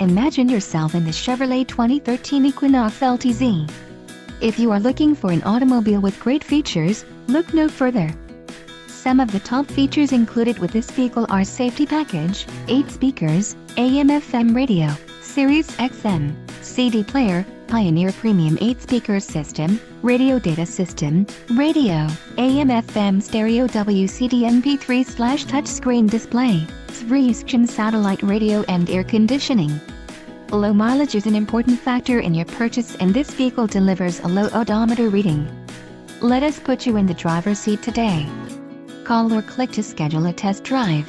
Imagine yourself in the Chevrolet 2013 Equinox LTZ. If you are looking for an automobile with great features, look no further. Some of the top features included with this vehicle are safety package, 8 speakers, AM/FM radio, Sirius XM, CD player, Pioneer Premium 8-speaker system, radio data system, radio, AM/FM stereo WCD MP3/touchscreen display, 3-station satellite radio and air conditioning. Low mileage is an important factor in your purchase, and this vehicle delivers a low odometer reading. Let us put you in the driver's seat today. Call or click to schedule a test drive.